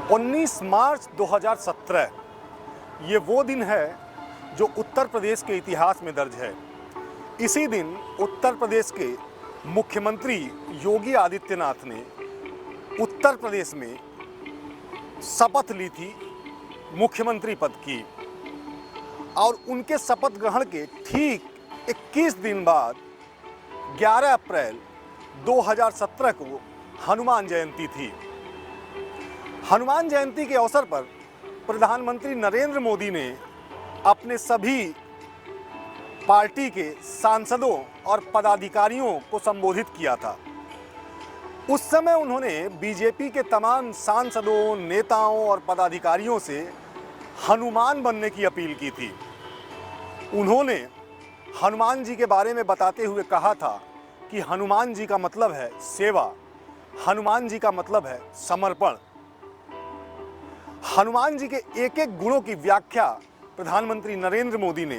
19 मार्च 2017 ये वो दिन है जो उत्तर प्रदेश के इतिहास में दर्ज है। इसी दिन उत्तर प्रदेश के मुख्यमंत्री योगी आदित्यनाथ ने उत्तर प्रदेश में शपथ ली थी मुख्यमंत्री पद की, और उनके शपथ ग्रहण के ठीक 21 दिन बाद 11 अप्रैल 2017 को हनुमान जयंती थी। हनुमान जयंती के अवसर पर प्रधानमंत्री नरेंद्र मोदी ने अपने सभी पार्टी के सांसदों और पदाधिकारियों को संबोधित किया था। उस समय उन्होंने बीजेपी के तमाम सांसदों, नेताओं और पदाधिकारियों से हनुमान बनने की अपील की थी। उन्होंने हनुमान जी के बारे में बताते हुए कहा था कि हनुमान जी का मतलब है सेवा, हनुमान जी का मतलब है समर्पण। हनुमान जी के एक एक गुणों की व्याख्या प्रधानमंत्री नरेंद्र मोदी ने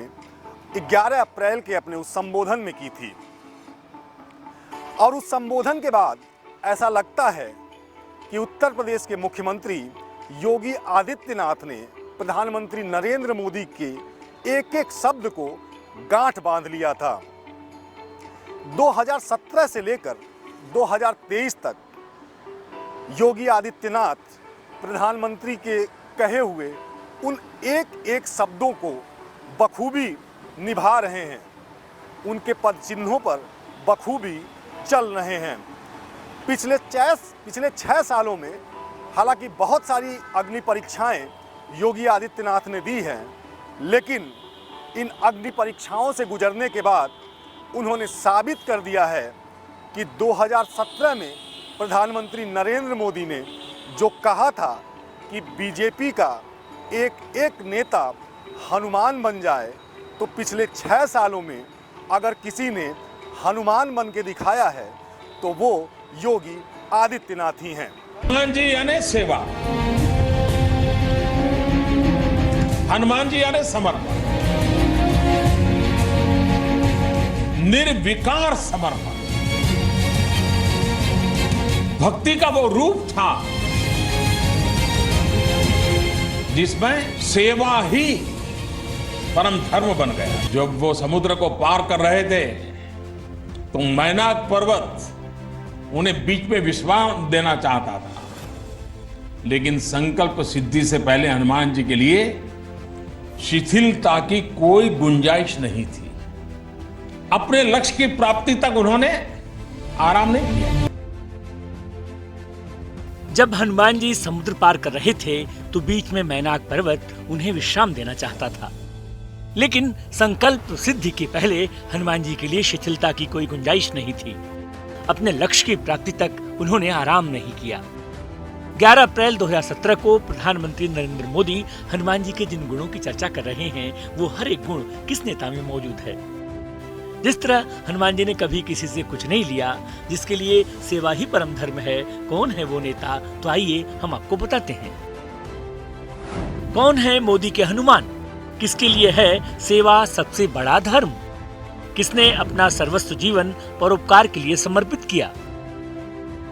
11 अप्रैल के अपने उस संबोधन में की थी। और उस संबोधन के बाद ऐसा लगता है कि उत्तर प्रदेश के मुख्यमंत्री योगी आदित्यनाथ ने प्रधानमंत्री नरेंद्र मोदी के एक एक शब्द को गांठ बांध लिया था। 2017 से लेकर 2023 तक योगी आदित्यनाथ प्रधानमंत्री के कहे हुए उन एक एक शब्दों को बखूबी निभा रहे हैं, उनके पद चिन्हों पर बखूबी चल रहे हैं। पिछले 6 सालों में हालांकि बहुत सारी अग्नि परीक्षाएं योगी आदित्यनाथ ने दी हैं, लेकिन इन अग्नि परीक्षाओं से गुजरने के बाद उन्होंने साबित कर दिया है कि 2017 में प्रधानमंत्री नरेंद्र मोदी ने जो कहा था कि बीजेपी का एक एक नेता हनुमान बन जाए, तो पिछले 6 सालों में अगर किसी ने हनुमान बन के दिखाया है तो वो योगी आदित्यनाथ ही हैं। हनुमान जी यानी सेवा, हनुमान जी यानी समर्पण, निर्विकार समर्पण। भक्ति का वो रूप था जिसमें सेवा ही परम धर्म बन गया। जब वो समुद्र को पार कर रहे थे तो मैनाक पर्वत उन्हें बीच में विश्राम देना चाहता था, लेकिन संकल्प सिद्धि से पहले हनुमान जी के लिए शिथिलता की कोई गुंजाइश नहीं थी। अपने लक्ष्य की प्राप्ति तक उन्होंने आराम नहीं किया। जब हनुमान जी समुद्र पार कर रहे थे तो बीच में मैनाक पर्वत उन्हें विश्राम देना चाहता था, लेकिन संकल्प सिद्धि के पहले हनुमान जी के लिए शिथिलता की कोई गुंजाइश नहीं थी। अपने लक्ष्य की प्राप्ति तक उन्होंने आराम नहीं किया। 11 अप्रैल 2017 को प्रधानमंत्री नरेंद्र मोदी हनुमान जी के जिन गुणों की चर्चा कर रहे हैं वो हर एक गुण किस नेता में मौजूद है। जिस तरह हनुमान जी ने कभी किसी से कुछ नहीं लिया, जिसके लिए सेवा ही परम धर्म है, कौन है वो नेता? तो आइए हम आपको बताते हैं। कौन है मोदी के हनुमान? किसके लिए है सेवा सबसे बड़ा धर्म? किसने अपना सर्वस्व जीवन परोपकार के लिए समर्पित किया?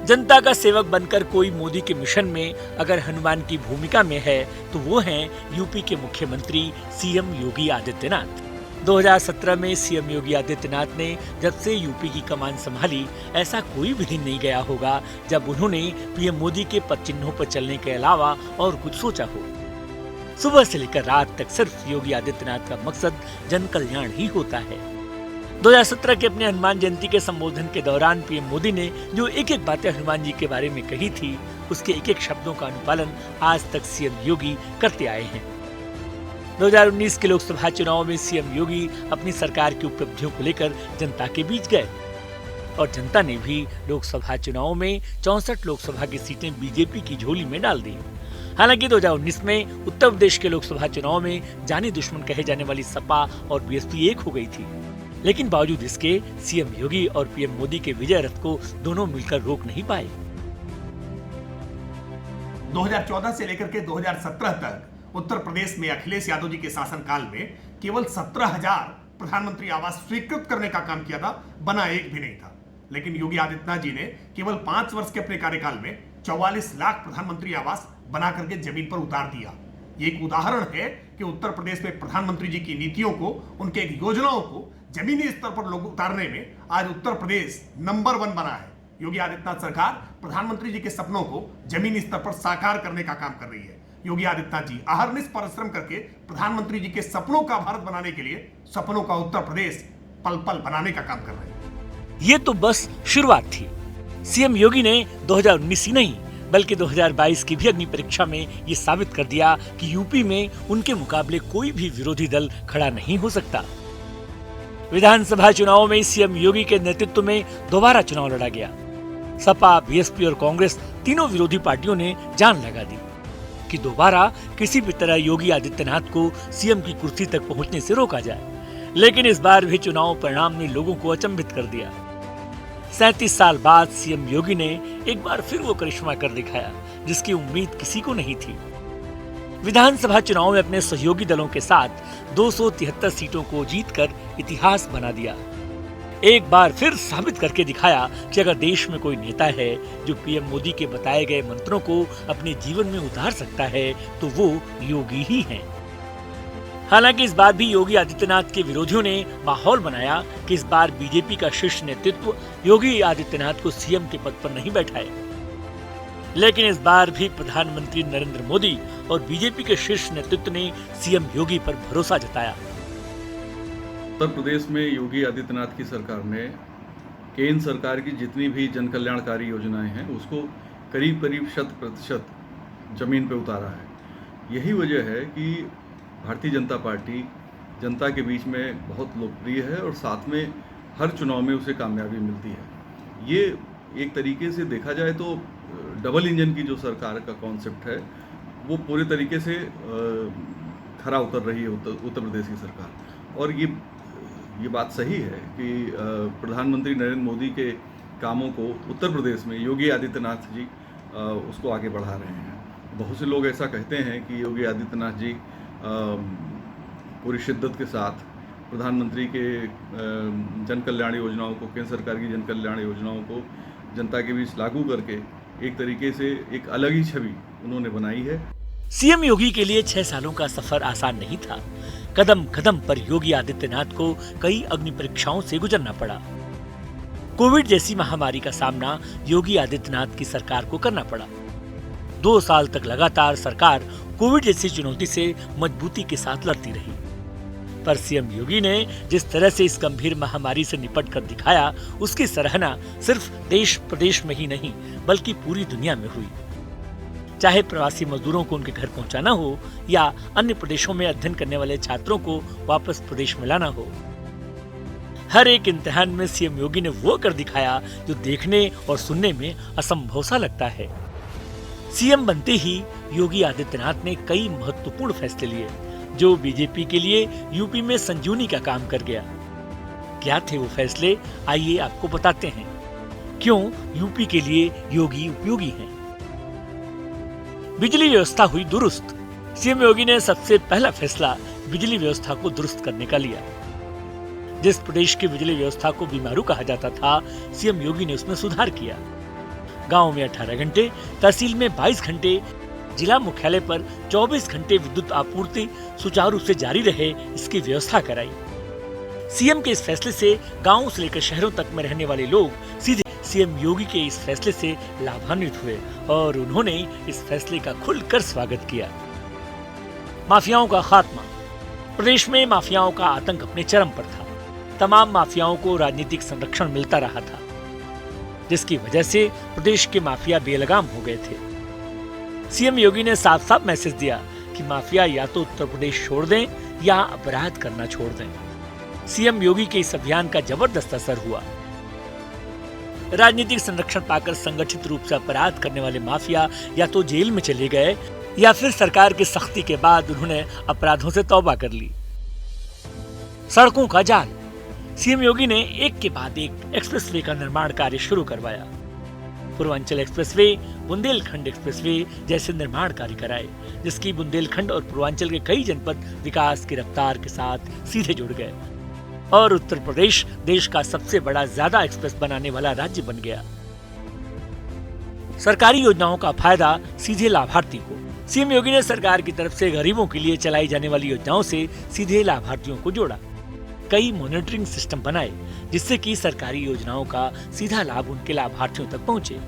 जनता का सेवक बनकर कोई मोदी के मिशन में अगर हनुमान की भूमिका में है तो वो हैं यूपी के मुख्यमंत्री सीएम योगी आदित्यनाथ। 2017 में सीएम योगी आदित्यनाथ ने जब से यूपी की कमान संभाली, ऐसा कोई भी दिन नहीं गया होगा जब उन्होंने पीएम मोदी के पद चिन्हों पर चलने के अलावा और कुछ सोचा हो। सुबह से लेकर रात तक सिर्फ योगी आदित्यनाथ का मकसद जन कल्याण ही होता है। 2017 के अपने हनुमान जयंती के संबोधन के दौरान पीएम मोदी ने जो एक एक बातें हनुमान जी के बारे में कही थी, उसके एक एक शब्दों का अनुपालन आज तक सीएम योगी करते आए हैं। 2019 के लोकसभा चुनाव में सीएम योगी अपनी सरकार की उपलब्धियों को लेकर जनता के बीच गए और जनता ने भी लोकसभा चुनाव में 64 लोकसभा की सीटें बीजेपी की झोली में डाल दी। हालांकि 2019 में उत्तर प्रदेश के लोकसभा चुनाव में जानी दुश्मन कहे जाने वाली सपा और बीएसपी एक हो गई थी, लेकिन बावजूद इसके सीएम योगी और पीएम मोदी के विजय रथ को दोनों मिलकर रोक नहीं पाए। 2014 से लेकर के 2017 तक उत्तर प्रदेश में अखिलेश यादव जी के शासनकाल में केवल 17,000 प्रधानमंत्री आवास स्वीकृत करने का काम किया था, बना एक भी नहीं था। लेकिन योगी आदित्यनाथ जी ने केवल 5 वर्ष के अपने कार्यकाल में 44 लाख प्रधानमंत्री आवास बना करके जमीन पर उतार दिया। ये एक उदाहरण है कि उत्तर प्रदेश में प्रधानमंत्री जी की नीतियों को, उनके योजनाओं को जमीनी स्तर पर लोग उतारने में आज उत्तर प्रदेश नंबर 1 बना है। योगी आदित्यनाथ सरकार प्रधानमंत्री जी के सपनों को जमीनी स्तर पर साकार करने का काम कर रही है। योगी आदित्यनाथ जी अहर्निश परिश्रम करके प्रधानमंत्री जी के सपनों का भारत बनाने के लिए सपनों का उत्तर प्रदेश पल पल बनाने का काम कर रहे हैं। ये तो बस शुरुआत थी। सीएम योगी ने 2019 ही नहीं बल्कि 2022 की भी अग्नि परीक्षा में ये साबित कर दिया कि यूपी में उनके मुकाबले कोई भी विरोधी दल खड़ा नहीं हो सकता। विधानसभा चुनाव में सीएम योगी के नेतृत्व में दोबारा चुनाव लड़ा गया। सपा, बीएसपी और कांग्रेस तीनों विरोधी पार्टियों ने जान लगा दी कि दोबारा किसी भी तरह योगी आदित्यनाथ को सीएम की कुर्सी तक पहुंचने से रोका जाए। लेकिन इस बार भी चुनाव परिणाम ने लोगों को अचंभित कर दिया। 37 साल बाद सीएम योगी ने एक बार फिर वो करिश्मा कर दिखाया जिसकी उम्मीद किसी को नहीं थी। विधानसभा चुनाव में अपने सहयोगी दलों के साथ 273 सीटों को जीतकर इतिहास बना दिया। एक बार फिर साबित करके दिखाया कि अगर देश में कोई नेता है जो पीएम मोदी के बताए गए मंत्रों को अपने जीवन में उतार सकता है तो वो योगी ही हैं। हालांकि इस बार भी योगी आदित्यनाथ के विरोधियों ने माहौल बनाया कि इस बार बीजेपी का शीर्ष नेतृत्व योगी आदित्यनाथ को सीएम के पद पर नहीं बैठाए। लेकिन इस बार भी प्रधानमंत्री नरेंद्र मोदी और बीजेपी के शीर्ष नेतृत्व ने सीएम योगी पर भरोसा जताया। उत्तर प्रदेश में योगी आदित्यनाथ की सरकार ने केंद्र सरकार की जितनी भी जन कल्याणकारी योजनाएं हैं उसको करीब करीब 100% जमीन पे उतारा है। यही वजह है कि भारतीय जनता पार्टी जनता के बीच में बहुत लोकप्रिय है और साथ में हर चुनाव में उसे कामयाबी मिलती है। ये एक तरीके से देखा जाए तो डबल इंजन की जो सरकार का कॉन्सेप्ट है वो पूरे तरीके से खरा उतर रही है उत्तर प्रदेश की सरकार। और ये बात सही है कि प्रधानमंत्री नरेंद्र मोदी के कामों को उत्तर प्रदेश में योगी आदित्यनाथ जी उसको आगे बढ़ा रहे हैं। बहुत से लोग ऐसा कहते हैं कि योगी आदित्यनाथ जी पूरी शिद्दत के साथ प्रधानमंत्री के जन कल्याण योजनाओं को, केंद्र सरकार की जन कल्याण योजनाओं को जनता के बीच लागू करके एक तरीके से एक अलग ही छवि उन्होंने बनाई है। सीएम योगी के लिए 6 सालों का सफर आसान नहीं था। कदम कदम पर योगी आदित्यनाथ को कई अग्नि परीक्षाओं से गुजरना पड़ा। कोविड जैसी महामारी का सामना योगी आदित्यनाथ की सरकार को करना पड़ा। 2 साल तक लगातार सरकार कोविड जैसी चुनौती से मजबूती के साथ लड़ती रही। पर सीएम योगी ने जिस तरह से इस गंभीर महामारी से निपट कर दिखाया उसकी सराहना सिर्फ देश प्रदेश में ही नहीं बल्कि पूरी दुनिया में हुई। चाहे प्रवासी मजदूरों को उनके घर पहुंचाना हो या अन्य प्रदेशों में अध्ययन करने वाले छात्रों को वापस प्रदेश में लाना हो, हर एक इम्तिहान में सीएम योगी ने वो कर दिखाया जो देखने और सुनने में असंभव सा लगता है। सीएम बनते ही योगी आदित्यनाथ ने कई महत्वपूर्ण फैसले लिए जो बीजेपी के लिए यूपी में संजीवनी का काम कर गया। क्या थे वो फैसले, आइए आपको बताते हैं क्यों यूपी के लिए योगी उपयोगी हैं। बिजली व्यवस्था हुई दुरुस्त। सीएम योगी ने सबसे पहला फैसला बिजली व्यवस्था को दुरुस्त करने का लिया। जिस प्रदेश की बिजली व्यवस्था को बीमारू कहा जाता था, सीएम योगी ने उसमें सुधार किया। गांव में 18 घंटे, तहसील में 22 घंटे, जिला मुख्यालय पर 24 घंटे विद्युत आपूर्ति सुचारू रूप से जारी रहे, इसकी व्यवस्था कराई। सीएम के इस फैसले से गांव से लेकर शहरों तक में रहने वाले लोग सीधे सीएम योगी के इस फैसले से लाभान्वित हुए और उन्होंने इस फैसले का खुलकर स्वागत किया। माफियाओं का खात्मा। प्रदेश में माफियाओं का आतंक अपने चरम पर था। तमाम माफियाओं को राजनीतिक संरक्षण मिलता रहा था, जिसकी वजह से प्रदेश के माफिया बेलगाम हो गए थे। सीएम योगी ने साफ साफ मैसेज दिया कि माफिया या तो उत्तर प्रदेश छोड़ दें या अपराध करना छोड़ दें। सीएम योगी के इस अभियान का जबरदस्त असर हुआ। राजनीतिक संरक्षण पाकर संगठित रूप से अपराध करने वाले माफिया या तो जेल में चले गए या फिर सरकार की सख्ती के बाद उन्होंने अपराधों से तौबा कर ली। सड़कों का जाल। सीएम योगी ने एक के बाद एक एक्सप्रेसवे का निर्माण कार्य शुरू करवाया। पूर्वांचल एक्सप्रेसवे, बुंदेलखंड एक्सप्रेसवे जैसे निर्माण कार्य कराए, जिसकी बुंदेलखंड और पूर्वांचल के कई जनपद विकास की रफ्तार के साथ सीधे जुड़ गए और उत्तर प्रदेश देश का सबसे बड़ा ज्यादा एक्सप्रेस बनाने वाला राज्य बन गया। सरकारी योजनाओं का फायदा सीधे लाभार्थी को। सीएम योगी ने सरकार की तरफ से गरीबों के लिए चलाई जाने वाली योजनाओं से सीधे लाभार्थियों को जोड़ा। कई मॉनिटरिंग सिस्टम बनाए जिससे कि सरकारी योजनाओं का सीधा लाभ उनके लाभार्थियों तक पहुंचे।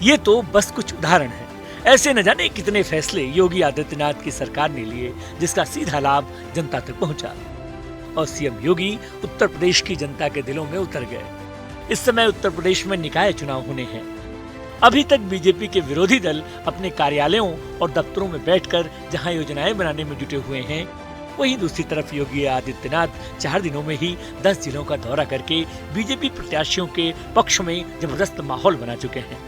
ये तो बस कुछ उदाहरण है। ऐसे न जाने कितने फैसले योगी आदित्यनाथ की सरकार ने लिए जिसका सीधा लाभ जनता तक पहुंचा। और सीएम योगी उत्तर प्रदेश की जनता के दिलों में उतर गए। इस समय उत्तर प्रदेश में निकाय चुनाव होने हैं। अभी तक बीजेपी के विरोधी दल अपने कार्यालयों और दफ्तरों में बैठकर जहां योजनाएं बनाने में जुटे हुए हैं, वहीं दूसरी तरफ योगी आदित्यनाथ 4 दिनों में ही 10 जिलों का दौरा करके बीजेपी प्रत्याशियों के पक्ष में जबरदस्त माहौल बना चुके हैं।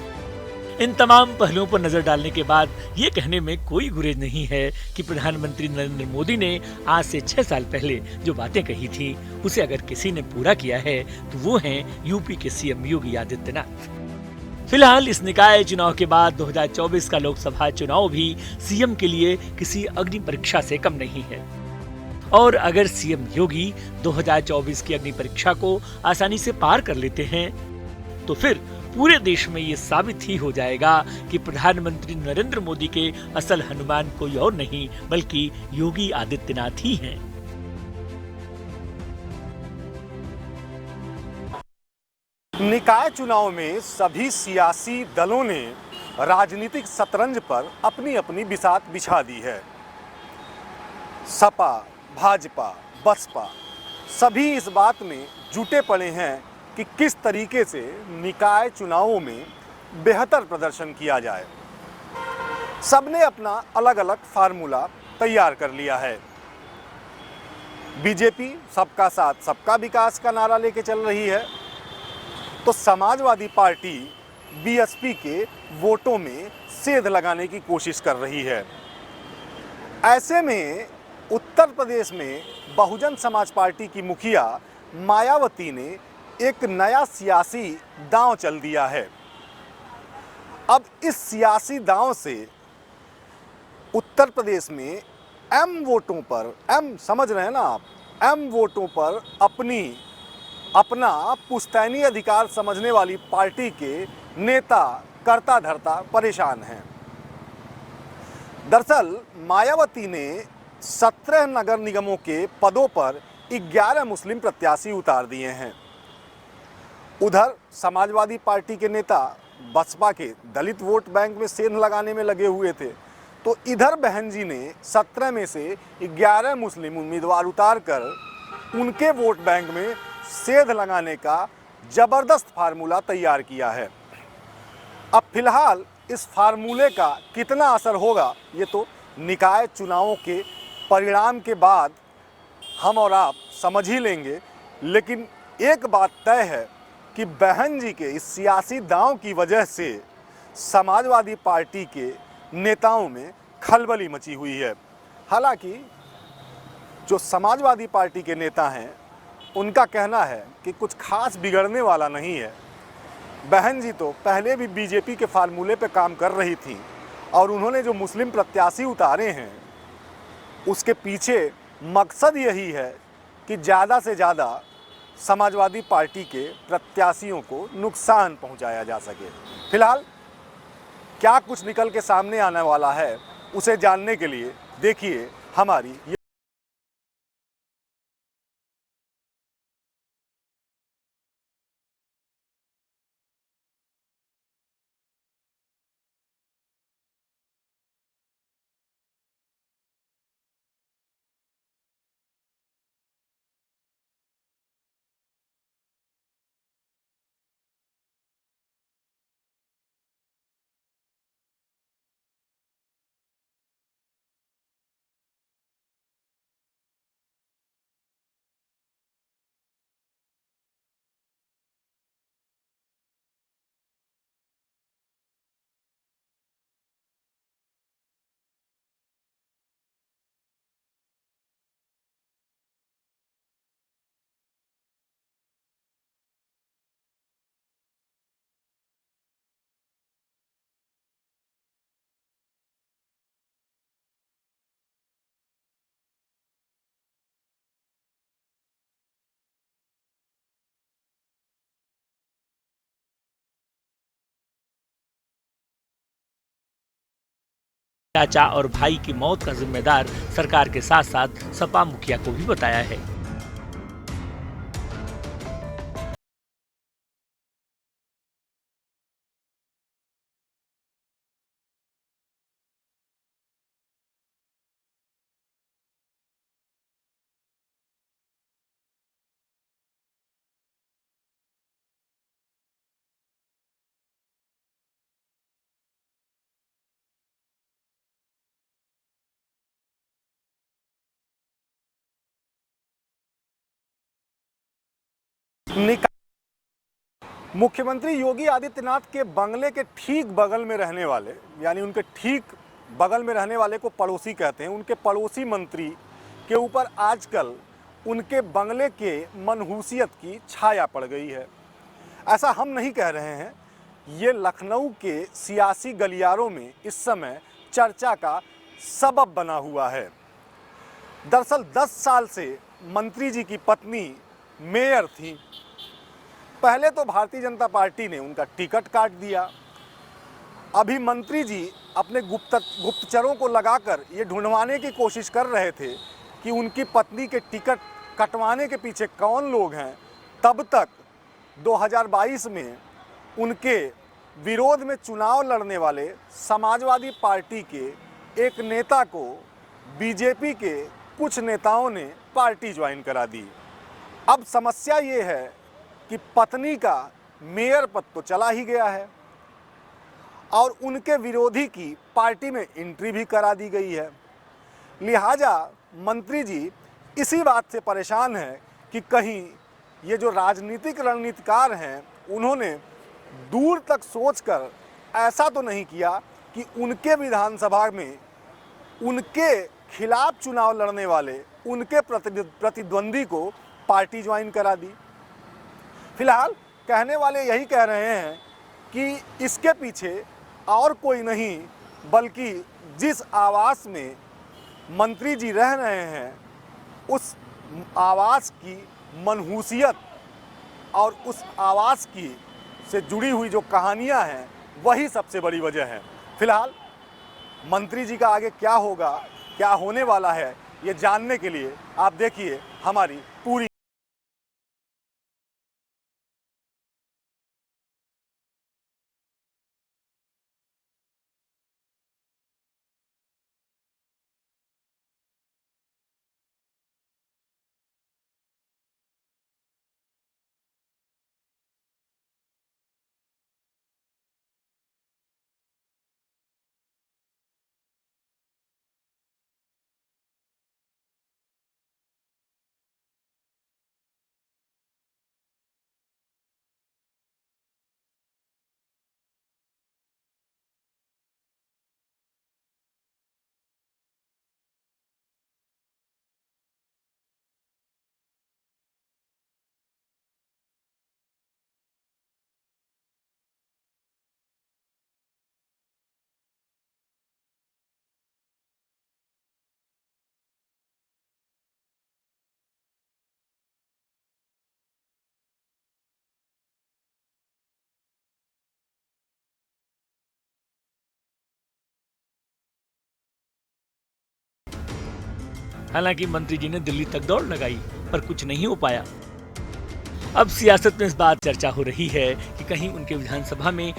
इन तमाम पहलुओं पर नजर डालने के बाद ये कहने में कोई गुरेज नहीं है कि प्रधानमंत्री नरेंद्र मोदी ने आज से 6 साल पहले जो बातें कही थी उसे अगर किसी ने पूरा किया है तो वो हैं यूपी के सीएम योगी आदित्यनाथ। फिलहाल इस निकाय चुनाव के बाद 2024 का लोकसभा चुनाव भी सीएम के लिए किसी अग्नि परीक्षा से कम नहीं है। और अगर सीएम योगी 2024 की अग्नि परीक्षा को आसानी से पार कर लेते हैं तो फिर पूरे देश में ये साबित ही हो जाएगा कि प्रधानमंत्री नरेंद्र मोदी के असल हनुमान कोई और नहीं बल्कि योगी आदित्यनाथ ही हैं। निकाय चुनाव में सभी सियासी दलों ने राजनीतिक शतरंज पर अपनी अपनी बिसात बिछा दी है। सपा, भाजपा, बसपा सभी इस बात में जुटे पड़े हैं कि किस तरीके से निकाय चुनावों में बेहतर प्रदर्शन किया जाए। सबने अपना अलग अलग फार्मूला तैयार कर लिया है। बीजेपी सबका साथ सबका विकास का नारा लेके चल रही है तो समाजवादी पार्टी बीएसपी के वोटों में सेंध लगाने की कोशिश कर रही है। ऐसे में उत्तर प्रदेश में बहुजन समाज पार्टी की मुखिया मायावती ने एक नया सियासी दांव चल दिया है। अब इस सियासी दांव से उत्तर प्रदेश में एम वोटों पर, एम समझ रहे हैं ना आप, एम वोटों पर अपना पुश्तैनी अधिकार समझने वाली पार्टी के नेता करता धरता परेशान हैं। दरअसल मायावती ने 17 नगर निगमों के पदों पर 11 मुस्लिम प्रत्याशी उतार दिए हैं। उधर समाजवादी पार्टी के नेता बसपा के दलित वोट बैंक में सेंध लगाने में लगे हुए थे, तो इधर बहन जी ने 17 में से 11 मुस्लिम उम्मीदवार उतार कर उनके वोट बैंक में सेंध लगाने का जबरदस्त फार्मूला तैयार किया है। अब फिलहाल इस फार्मूले का कितना असर होगा ये तो निकाय चुनावों के परिणाम के बाद हम और आप समझ ही लेंगे। लेकिन एक बात तय है कि बहन जी के इस सियासी दांव की वजह से समाजवादी पार्टी के नेताओं में खलबली मची हुई है। हालांकि जो समाजवादी पार्टी के नेता हैं उनका कहना है कि कुछ खास बिगड़ने वाला नहीं है। बहन जी तो पहले भी बीजेपी के फार्मूले पे काम कर रही थी और उन्होंने जो मुस्लिम प्रत्याशी उतारे हैं उसके पीछे मकसद यही है कि ज़्यादा से ज़्यादा समाजवादी पार्टी के प्रत्याशियों को नुकसान पहुंचाया जा सके। फिलहाल क्या कुछ निकल के सामने आने वाला है उसे जानने के लिए देखिए हमारी चाचा और भाई की मौत का जिम्मेदार सरकार के साथ साथ सपा मुखिया को भी बताया है। मुख्यमंत्री योगी आदित्यनाथ के बंगले के ठीक बगल में रहने वाले, यानी उनके ठीक बगल में रहने वाले को पड़ोसी कहते हैं, उनके पड़ोसी मंत्री के ऊपर आजकल उनके बंगले के मनहूसियत की छाया पड़ गई है। ऐसा हम नहीं कह रहे हैं, ये लखनऊ के सियासी गलियारों में इस समय चर्चा का सबब बना हुआ है। दरअसल 10 साल से मंत्री जी की पत्नी मेयर थी। पहले तो भारतीय जनता पार्टी ने उनका टिकट काट दिया। अभी मंत्री जी अपने गुप्तचरों को लगाकर ये ढूंढवाने की कोशिश कर रहे थे कि उनकी पत्नी के टिकट कटवाने के पीछे कौन लोग हैं। तब तक 2022 में उनके विरोध में चुनाव लड़ने वाले समाजवादी पार्टी के एक नेता को बीजेपी के कुछ नेताओं ने पार्टी ज्वाइन करा दी। अब समस्या ये है कि पत्नी का मेयर पद तो चला ही गया है और उनके विरोधी की पार्टी में एंट्री भी करा दी गई है। लिहाजा मंत्री जी इसी बात से परेशान हैं कि कहीं ये जो राजनीतिक रणनीतिकार हैं उन्होंने दूर तक सोचकर ऐसा तो नहीं किया कि उनके विधानसभा में उनके खिलाफ चुनाव लड़ने वाले उनके प्रतिद्वंदी को पार्टी ज्वाइन करा दी। फिलहाल कहने वाले यही कह रहे हैं कि इसके पीछे और कोई नहीं बल्कि जिस आवास में मंत्री जी रह रहे हैं उस आवास की मनहूसियत और उस आवास की से जुड़ी हुई जो कहानियां हैं वही सबसे बड़ी वजह है। फिलहाल मंत्री जी का आगे क्या होगा, क्या होने वाला है, ये जानने के लिए आप देखिए हमारी पूरी। हालांकि मंत्री जी ने दिल्ली तक दौड़ लगाई पर कुछ नहीं हो पाया। अब सियासत में इस बात चर्चा हो रही है कि कहीं उनके विधानसभा में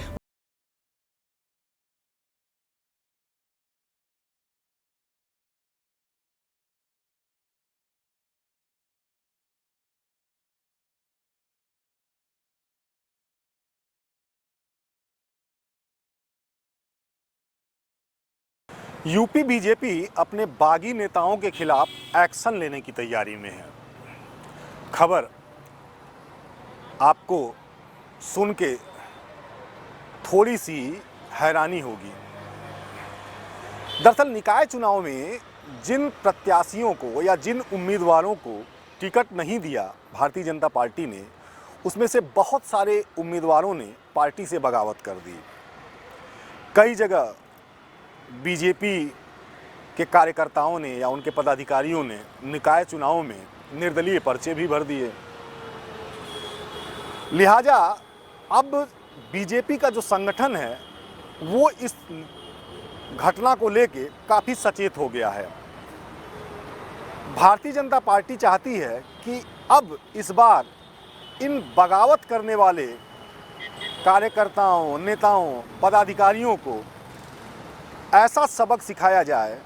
यूपी बीजेपी अपने बागी नेताओं के खिलाफ एक्शन लेने की तैयारी में है। खबर आपको सुन के थोड़ी सी हैरानी होगी। दरअसल निकाय चुनाव में जिन प्रत्याशियों को या जिन उम्मीदवारों को टिकट नहीं दिया भारतीय जनता पार्टी ने, उसमें से बहुत सारे उम्मीदवारों ने पार्टी से बगावत कर दी। कई जगह बीजेपी के कार्यकर्ताओं ने या उनके पदाधिकारियों ने निकाय चुनाव में निर्दलीय पर्चे भी भर दिए। लिहाजा अब बीजेपी का जो संगठन है वो इस घटना को लेके काफ़ी सचेत हो गया है। भारतीय जनता पार्टी चाहती है कि अब इस बार इन बगावत करने वाले कार्यकर्ताओं, नेताओं, पदाधिकारियों को ऐसा सबक सिखाया जाए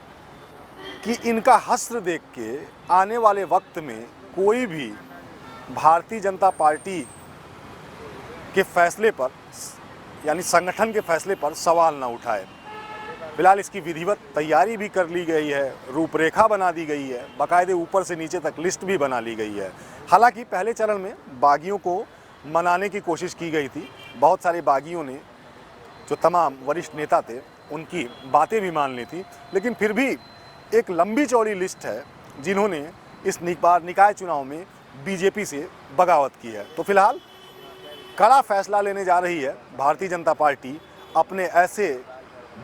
कि इनका हश्र देख के आने वाले वक्त में कोई भी भारतीय जनता पार्टी के फैसले पर, यानी संगठन के फैसले पर सवाल ना उठाए। फिलहाल इसकी विधिवत तैयारी भी कर ली गई है, रूपरेखा बना दी गई है, बाकायदे ऊपर से नीचे तक लिस्ट भी बना ली गई है। हालांकि पहले चरण में बागियों को मनाने की कोशिश की गई थी। बहुत सारे बागियों ने, जो तमाम वरिष्ठ नेता थे, उनकी बातें भी मान ली थी, लेकिन फिर भी एक लंबी चौड़ी लिस्ट है जिन्होंने इस बार निकाय चुनाव में बीजेपी से बगावत की है। तो फिलहाल कड़ा फैसला लेने जा रही है भारतीय जनता पार्टी अपने ऐसे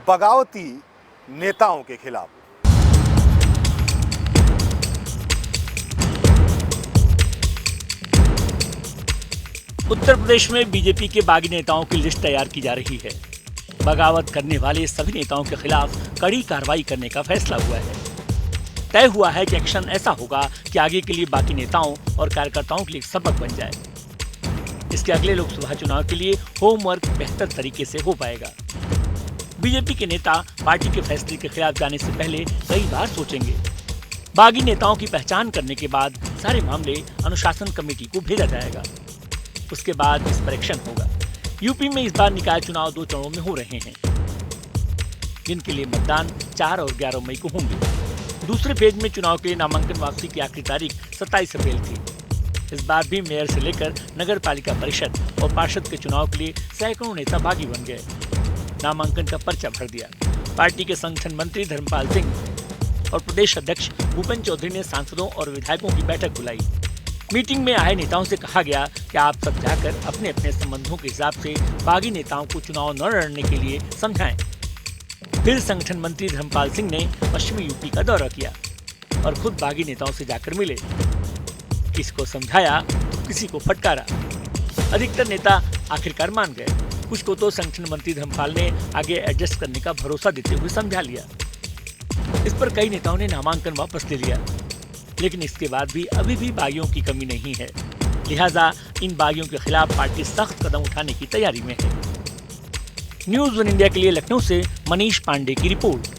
बगावती नेताओं के खिलाफ। उत्तर प्रदेश में बीजेपी के बागी नेताओं की लिस्ट तैयार की जा रही है। बगावत करने वाले सभी नेताओं के खिलाफ कड़ी कार्रवाई करने का फैसला हुआ है। तय हुआ है कि एक्शन ऐसा होगा कि आगे के लिए बाकी नेताओं और कार्यकर्ताओं के लिए सबक बन जाए। इसके अगले लोकसभा चुनाव के लिए होमवर्क बेहतर तरीके से हो पाएगा। बीजेपी के नेता पार्टी के फैसले के खिलाफ जाने से पहले कई बार सोचेंगे। बागी नेताओं की पहचान करने के बाद सारे मामले अनुशासन कमेटी को भेजा जाएगा। उसके बाद इस पर एक्शन होगा। यूपी में इस बार निकाय चुनाव 2 चरणों में हो रहे हैं, जिनके लिए मतदान 4 और 11 मई को होंगे। दूसरे फेज में चुनाव के लिए नामांकन वापसी की आखिरी तारीख 27 अप्रैल थी। इस बार भी मेयर से लेकर नगर पालिका परिषद और पार्षद के चुनाव के लिए सैकड़ों नेता बागी बन गए। नामांकन का पर्चा भर दिया। पार्टी के संगठन मंत्री धर्मपाल सिंह और प्रदेश अध्यक्ष भूपेंद्र चौधरी ने सांसदों और विधायकों की बैठक बुलाई। मीटिंग में आए नेताओं से कहा गया कि आप सब जाकर अपने अपने संबंधों के हिसाब से बागी नेताओं को चुनाव न लड़ने के लिए समझाएं। फिर संगठन मंत्री धर्मपाल सिंह ने पश्चिमी यूपी का दौरा किया और खुद बागी नेताओं से जाकर मिले। किसी को समझाया तो किसी को फटकारा। अधिकतर नेता आखिरकार मान गए। कुछ को तो संगठन मंत्री धर्मपाल ने आगे एडजस्ट करने का भरोसा देते हुए समझा लिया। इस पर कई नेताओं ने नामांकन वापस ले लिया, लेकिन इसके बाद भी अभी भी बागियों की कमी नहीं है। लिहाजा इन बागियों के खिलाफ पार्टी सख्त कदम उठाने की तैयारी में है। न्यूज़ 1 इंडिया के लिए लखनऊ से मनीष पांडे की रिपोर्ट।